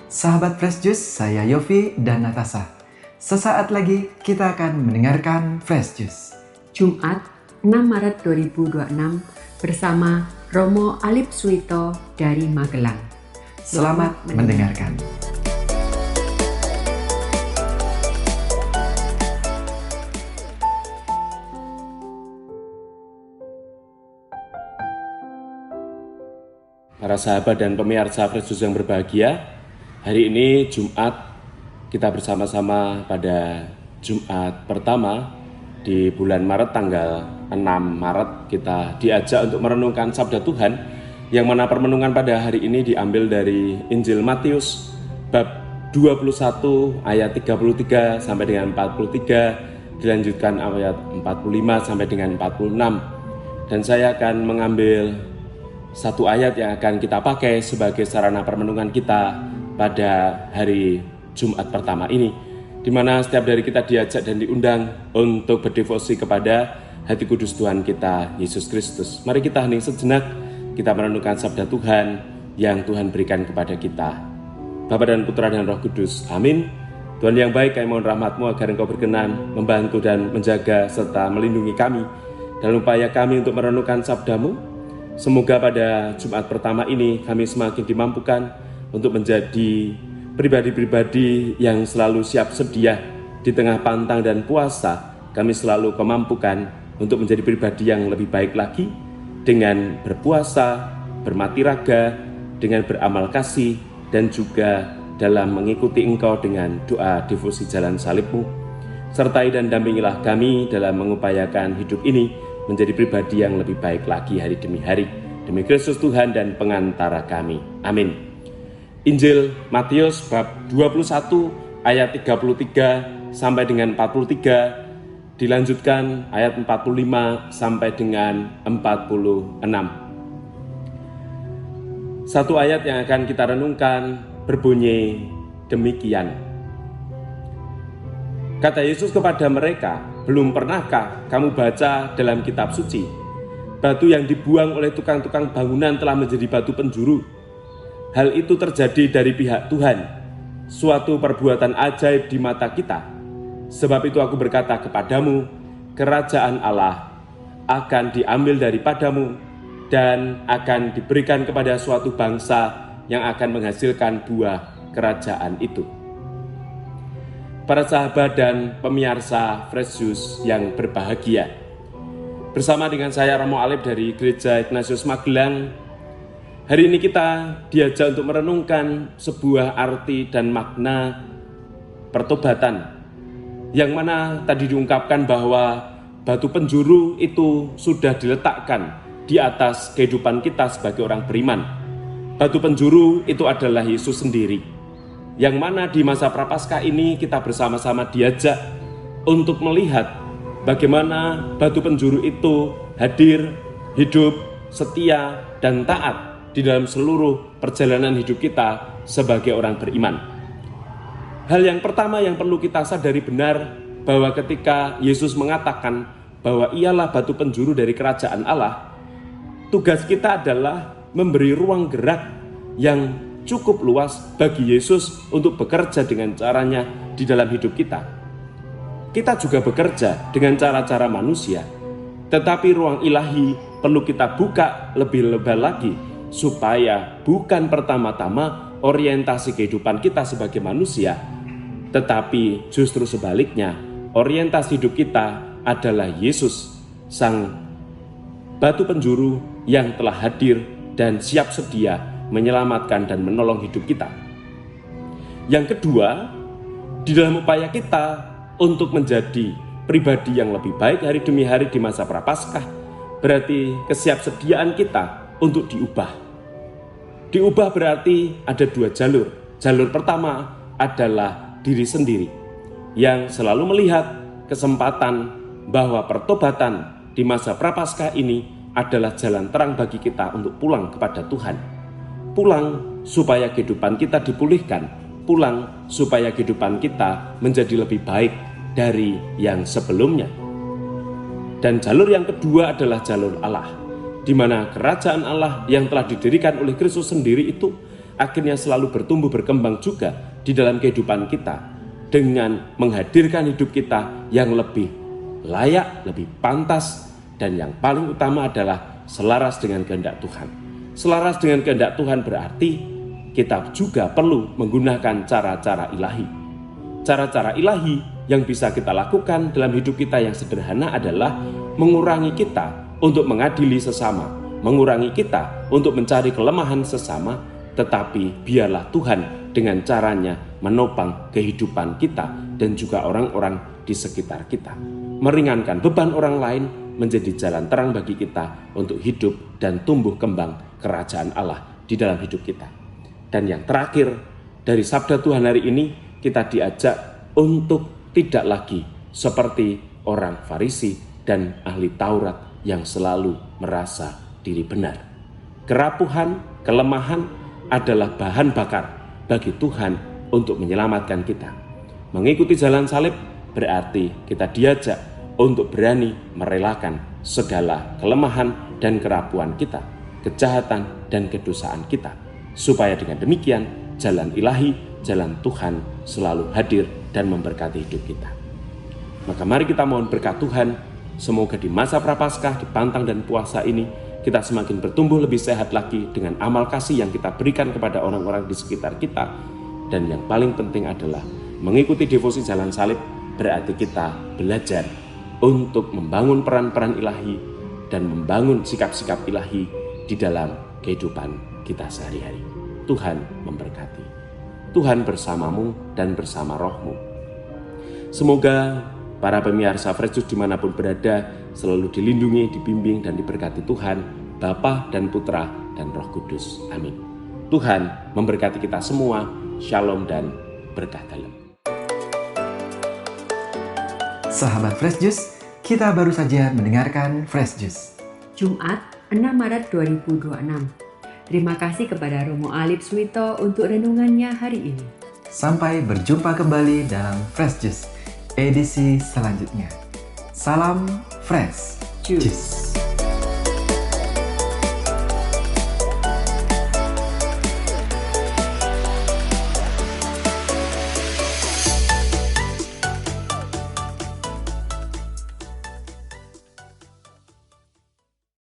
Sahabat Fresh Juice, saya Yofi dan Natasha. Sesaat lagi kita akan mendengarkan Fresh Juice. Jumat 6 Maret 2026 bersama Romo Alip Suito dari Magelang. Selamat mendengarkan. Para sahabat dan pemirsa Fresh Juice yang berbahagia, hari ini Jumat, kita bersama-sama pada Jumat pertama di bulan Maret, tanggal 6 Maret kita diajak untuk merenungkan Sabda Tuhan, yang mana permenungan pada hari ini diambil dari Injil Matius bab 21 ayat 33 sampai dengan 43, dilanjutkan ayat 45 sampai dengan 46. Dan saya akan mengambil satu ayat yang akan kita pakai sebagai sarana permenungan kita pada hari Jumat pertama ini, di mana setiap dari kita diajak dan diundang untuk berdevosi kepada hati kudus Tuhan kita, Yesus Kristus. Mari kita hening sejenak, kita merenungkan sabda Tuhan yang Tuhan berikan kepada kita. Bapa dan Putra dan Roh Kudus, amin. Tuhan yang baik, kami mohon rahmat-Mu agar Engkau berkenan membantu dan menjaga serta melindungi kami dalam upaya kami untuk merenungkan sabda-Mu. Semoga pada Jumat pertama ini kami semakin dimampukan untuk menjadi pribadi-pribadi yang selalu siap sedia di tengah pantang dan puasa. Kami selalu kemampukan untuk menjadi pribadi yang lebih baik lagi dengan berpuasa, bermati raga, dengan beramal kasih, dan juga dalam mengikuti Engkau dengan doa devosi jalan salib-Mu. Sertai dan dampingilah kami dalam mengupayakan hidup ini menjadi pribadi yang lebih baik lagi hari demi hari, demi Kristus Tuhan dan pengantara kami. Amin. Injil Matius bab 21 ayat 33 sampai dengan 43, dilanjutkan ayat 45 sampai dengan 46. Satu ayat yang akan kita renungkan berbunyi demikian. Kata Yesus kepada mereka, belum pernahkah kamu baca dalam kitab suci, batu yang dibuang oleh tukang-tukang bangunan telah menjadi batu penjuru? Hal itu terjadi dari pihak Tuhan, suatu perbuatan ajaib di mata kita. Sebab itu aku berkata kepadamu, kerajaan Allah akan diambil daripadamu dan akan diberikan kepada suatu bangsa yang akan menghasilkan buah kerajaan itu. Para sahabat dan pemirsa Fresh Juice yang berbahagia, bersama dengan saya Romo Alip dari Gereja Ignatius Magelang, hari ini kita diajak untuk merenungkan sebuah arti dan makna pertobatan, yang mana tadi diungkapkan bahwa batu penjuru itu sudah diletakkan di atas kehidupan kita sebagai orang beriman. Batu penjuru itu adalah Yesus sendiri, yang mana di masa Prapaskah ini kita bersama-sama diajak untuk melihat bagaimana batu penjuru itu hadir, hidup, setia, dan taat di dalam seluruh perjalanan hidup kita sebagai orang beriman. Hal yang pertama yang perlu kita sadari benar, bahwa ketika Yesus mengatakan bahwa ialah batu penjuru dari kerajaan Allah, tugas kita adalah memberi ruang gerak yang cukup luas bagi Yesus untuk bekerja dengan caranya di dalam hidup kita. Kita juga bekerja dengan cara-cara manusia, tetapi ruang ilahi perlu kita buka lebih lebar lagi, supaya bukan pertama-tama orientasi kehidupan kita sebagai manusia, tetapi justru sebaliknya, orientasi hidup kita adalah Yesus, Sang Batu Penjuru yang telah hadir dan siap sedia menyelamatkan dan menolong hidup kita. Yang kedua, di dalam upaya kita untuk menjadi pribadi yang lebih baik hari demi hari di masa Prapaskah, berarti kesiapsediaan kita untuk diubah. Diubah berarti ada dua jalur. Jalur pertama adalah diri sendiri, yang selalu melihat kesempatan bahwa pertobatan di masa Prapaskah ini adalah jalan terang bagi kita untuk pulang kepada Tuhan. Pulang supaya kehidupan kita dipulihkan, pulang supaya kehidupan kita menjadi lebih baik dari yang sebelumnya. Dan jalur yang kedua adalah jalur Allah, di mana kerajaan Allah yang telah didirikan oleh Kristus sendiri itu akhirnya selalu bertumbuh berkembang juga di dalam kehidupan kita dengan menghadirkan hidup kita yang lebih layak, lebih pantas, dan yang paling utama adalah selaras dengan kehendak Tuhan. Selaras dengan kehendak Tuhan berarti kita juga perlu menggunakan cara-cara ilahi. Cara-cara ilahi yang bisa kita lakukan dalam hidup kita yang sederhana adalah mengurangi kita untuk mengadili sesama, mengurangi kita untuk mencari kelemahan sesama, tetapi biarlah Tuhan dengan caranya menopang kehidupan kita dan juga orang-orang di sekitar kita. Meringankan beban orang lain menjadi jalan terang bagi kita untuk hidup dan tumbuh kembang kerajaan Allah di dalam hidup kita. Dan yang terakhir, dari sabda Tuhan hari ini, kita diajak untuk tidak lagi seperti orang Farisi dan ahli Taurat yang selalu merasa diri benar. Kerapuhan, kelemahan adalah bahan bakar bagi Tuhan untuk menyelamatkan kita. Mengikuti jalan salib berarti kita diajak untuk berani merelakan segala kelemahan dan kerapuhan kita, kejahatan dan kedosaan kita, supaya dengan demikian jalan ilahi, jalan Tuhan selalu hadir dan memberkati hidup kita. Maka mari kita mohon berkat Tuhan, semoga di masa Prapaskah, di pantang dan puasa ini, kita semakin bertumbuh lebih sehat lagi dengan amal kasih yang kita berikan kepada orang-orang di sekitar kita. Dan yang paling penting adalah mengikuti devosi jalan salib, berarti kita belajar untuk membangun peran-peran ilahi dan membangun sikap-sikap ilahi di dalam kehidupan kita sehari-hari. Tuhan memberkati. Tuhan bersamamu dan bersama rohmu. Semoga para pemirsa Fresh Juice dimanapun berada selalu dilindungi, dibimbing dan diberkati Tuhan, Bapa dan Putra dan Roh Kudus. Amin. Tuhan memberkati kita semua. Shalom dan berkah dalam. Sahabat Fresh Juice, kita baru saja mendengarkan Fresh Juice. Jumat 6 Maret 2026. Terima kasih kepada Romo Alip Suwito untuk renungannya hari ini. Sampai berjumpa kembali dalam Fresh Juice edisi selanjutnya. Salam Fresh Juice.